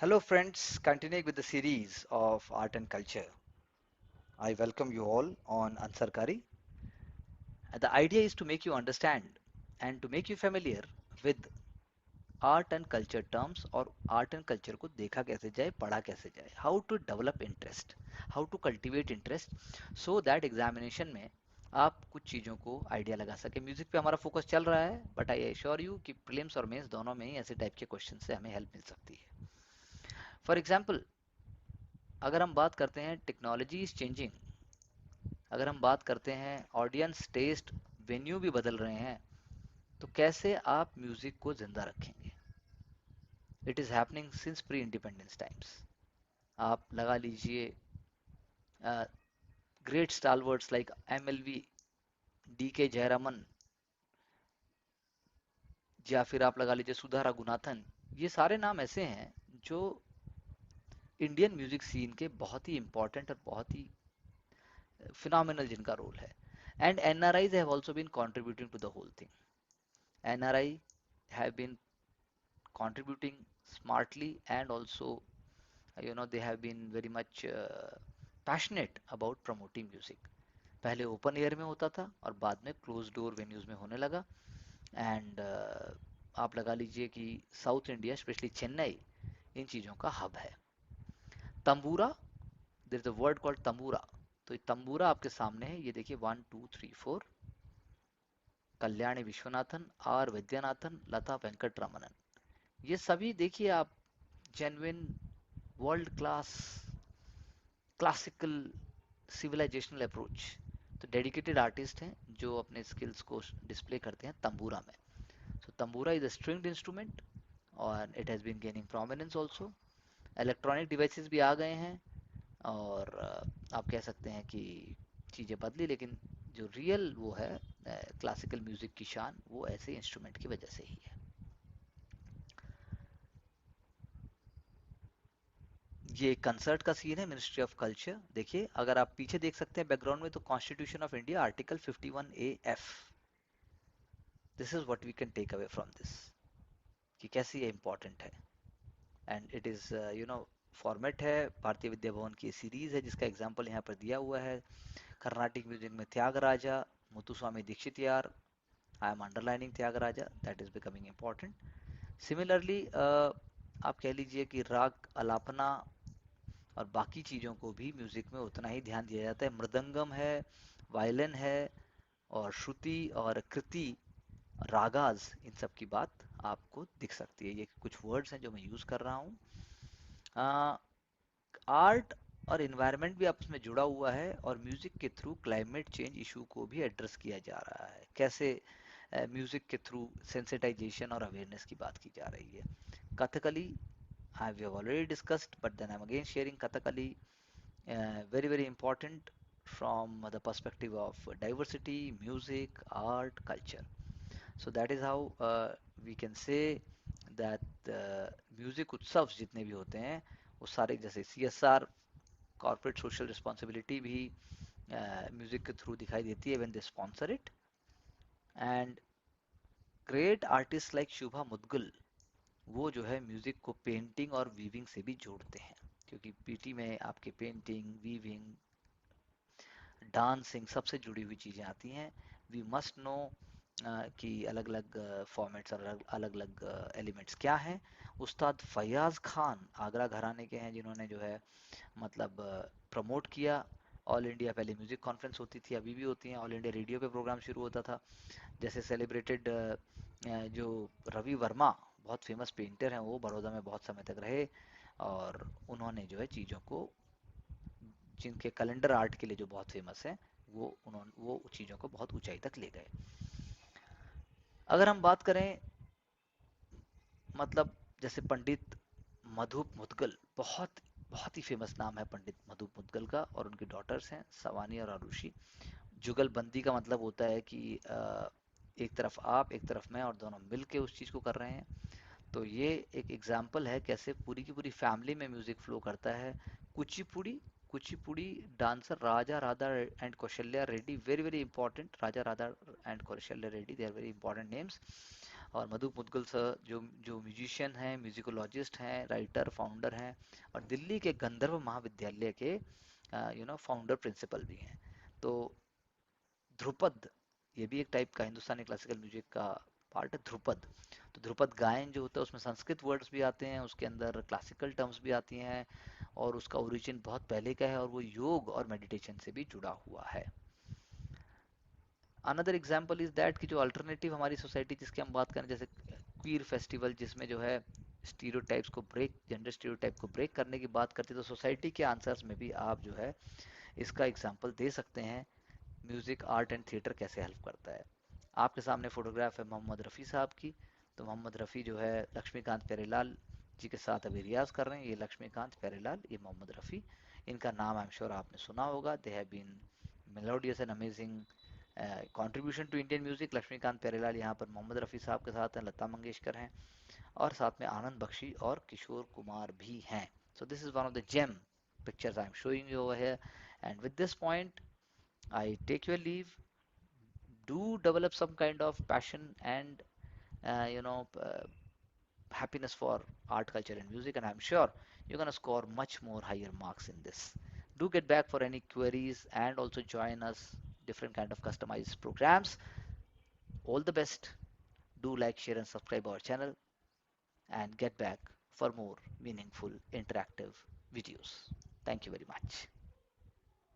Hello, friends. Continuing with the series of art and culture, I welcome you all on Ansarkari. And the idea is to make you understand and to make you familiar with art and culture terms और art and culture को देखा कैसे जाए, पढ़ा कैसे जाए, how to develop interest, how to cultivate interest, so that examination में आप कुछ चीज़ों को आइडिया लगा सके। म्यूजिक पे हमारा फोकस चल रहा है, बट आई एश्योर यू कि प्रीलिम्स और मेंस दोनों में ही ऐसे टाइप के क्वेश्चन से हमें हेल्प मिल सकती है। फॉर एग्जाम्पल, अगर हम बात करते हैं टेक्नोलॉजी इज चेंजिंग, अगर हम बात करते हैं ऑडियंस टेस्ट, वेन्यू भी बदल रहे हैं, तो कैसे आप म्यूजिक को जिंदा रखेंगे। It is happening since pre independence times. आप लगा लीजिए great stalwarts like MLV, DK Jayaraman, या फिर आप लगा लीजिए सुधा रघुनाथन। ये सारे नाम ऐसे हैं जो इंडियन म्यूजिक सीन के बहुत ही इंपॉर्टेंट और बहुत ही फिनोमिनल जिनका रोल है। And NRIs have also been contributing to the whole thing. NRI have been contributing smartly, and also they have been very much passionate about promoting music. पहले open air में होता था और बाद में क्लोज डोर वेन्यूज में होने लगा। एंड आप लगा लीजिए कि साउथ इंडिया स्पेशली चेन्नई इन चीज़ों का हब है। Tambura, there is a word called tambura. तो ये तंबूरा आपके सामने है, ये देखिए 1 2 3 4। कल्याणी विश्वनाथन, R वैद्यनाथन, लता वेंकट रमनन, ये सभी देखिए आप genuine world class classical civilisational approach, तो डेडिकेटेड आर्टिस्ट हैं जो अपने स्किल्स को डिस्प्ले करते हैं तंबूरा में। So tambura is a stringed instrument और it has been gaining prominence also. Electronic devices भी आ गए हैं, और आप कह सकते हैं कि चीज़ें बदली, लेकिन जो रियल वो है क्लासिकल म्यूज़िक की शान, वो ऐसे इंस्ट्रूमेंट की वजह से ही है। ये कंसर्ट का सीन है, मिनिस्ट्री ऑफ कल्चर। देखिए अगर आप पीछे देख सकते हैं बैकग्राउंड में, तो constitution of India article 51A(f), this is what we can take away from this, कि कैसे ये इंपॉर्टेंट है। एंड इट इज फॉर्मेट है, भारतीय विद्या भवन की सीरीज है जिसका एग्जाम्पल यहाँ पर दिया हुआ है। कर्नाटिक म्यूजिक में त्यागराजा, मुथुस्वामी दीक्षित यार, I am underlining Tyagaraja, that is becoming important. Similarly आप कह लीजिए कि राग अलापना और बाकी चीज़ों को भी म्यूज़िक में उतना ही ध्यान दिया जाता है। मृदंगम है, वायलिन है, और श्रुति और कृति, रागाज, इन सब की बात आपको दिख सकती है। ये कुछ वर्ड्स हैं जो मैं यूज़ कर रहा हूँ। आर्ट और इन्वायरमेंट भी आपस में जुड़ा हुआ है, और म्यूज़िक के थ्रू क्लाइमेट चेंज इशू को भी एड्रेस किया जा रहा है। कैसे म्यूज़िक के थ्रू सेंसिटाइजेशन और अवेयरनेस की बात की जा रही है। Kathakali, we have already discussed, but then I'm again sharing Kathakali, very very important from the perspective of diversity, music, art, culture. So that is how we can say that music उत्सव जितने भी होते हैं वो सारे, जैसे CSR, कॉर्पोरेट सोशल रिस्पॉन्सिबिलिटी भी music के थ्रू दिखाई देती है when they sponsor it. And great artist like Shubha Mudgal, वो जो है म्यूजिक को पेंटिंग और वीविंग से भी जोड़ते हैं, क्योंकि पीटी में आपके पेंटिंग, वीविंग, डांसिंग सबसे जुड़ी हुई चीज़ें आती हैं। वी मस्ट नो कि अलग अलग फॉर्मेट्स और अलग अलग एलिमेंट्स क्या हैं। उस्ताद फयाज खान आगरा घराने के हैं, जिन्होंने जो है मतलब प्रमोट किया ऑल इंडिया। पहले म्यूजिक कॉन्फ्रेंस होती थी, अभी भी होती हैं, ऑल इंडिया रेडियो पे प्रोग्राम शुरू होता था। जैसे सेलिब्रेटेड जो रवि वर्मा, बहुत फेमस पेंटर हैं, वो बड़ौदा में बहुत समय तक रहे, और उन्होंने जो है चीज़ों को, जिनके कैलेंडर आर्ट के लिए जो बहुत फेमस है, वो चीज़ों को बहुत ऊंचाई तक ले गए। अगर हम बात करें, मतलब जैसे पंडित मधुप मुदगल, बहुत बहुत ही फेमस नाम है पंडित मधुप मुदगल का, और उनकी डॉटर्स हैं सवानी और आरुषि। जुगलबंदी का मतलब होता है कि एक तरफ आप, एक तरफ मैं, और दोनों मिल के उस चीज़ को कर रहे हैं। तो ये एक एग्जाम्पल है कैसे पूरी की पूरी फैमिली में म्यूजिक फ्लो करता है। Kuchipudi, Kuchipudi dancer Raja Radha and Kaushalya Reddy, very very important. Raja Radha and Kaushalya Reddy, they are very important names. और मधु मुदगल सर जो जो म्यूजिशियन हैं, म्यूजिकोलॉजिस्ट हैं, राइटर, फाउंडर हैं, और दिल्ली के गंधर्व महाविद्यालय के फाउंडर प्रिंसिपल भी हैं। तो ध्रुपद, ये भी एक टाइप का हिंदुस्तानी क्लासिकल म्यूजिक का पार्ट है, ध्रुपद। तो ध्रुपद गायन जो होता है उसमें संस्कृत वर्ड्स भी आते हैं, उसके अंदर क्लासिकल टर्म्स भी आती हैं, और उसका ओरिजिन बहुत पहले का है और वो योग और मेडिटेशन से भी जुड़ा हुआ है। अनदर एग्जाम्पल इज दैट कि जो अल्टरनेटिव हमारी सोसाइटी जिसकी हम बात करें, जैसे क्वीर फेस्टिवल, जिसमें जो है स्टीरियोटाइप्स को ब्रेक, जेंडर स्टीरियोटाइप को ब्रेक करने की बात करते हैं, तो सोसाइटी के आंसर्स में भी आप जो है इसका एग्जाम्पल दे सकते हैं। म्यूजिक, आर्ट एंड थिएटर कैसे हेल्प करता है। आपके सामने फोटोग्राफ है मोहम्मद रफ़ी साहब की। तो मोहम्मद रफ़ी जो है लक्ष्मीकांत प्यारेलाल जी के साथ अभी रियाज कर रहे हैं। ये लक्ष्मीकांत प्यारेलाल, ये मोहम्मद रफ़ी, इनका नाम आई एम श्योर आपने सुना होगा। They have been melodious and amazing contribution to Indian music. Laxmikant Pyarelal यहाँ पर मोहम्मद रफ़ी साहब के साथ हैं, लता मंगेशकर हैं, और साथ में आनंद बख्शी और किशोर कुमार भी हैं। So this is one of the gem pictures I am showing you over here, and with this point I take your leave. Do develop some kind of passion and uh, you know uh, happiness for art, culture, and music, and I'm sure you're gonna score much more higher marks in this. Do get back for any queries and also join us different kind of customized programs. All the best. Do like, share, and subscribe our channel, and get back for more meaningful interactive videos. Thank you very much.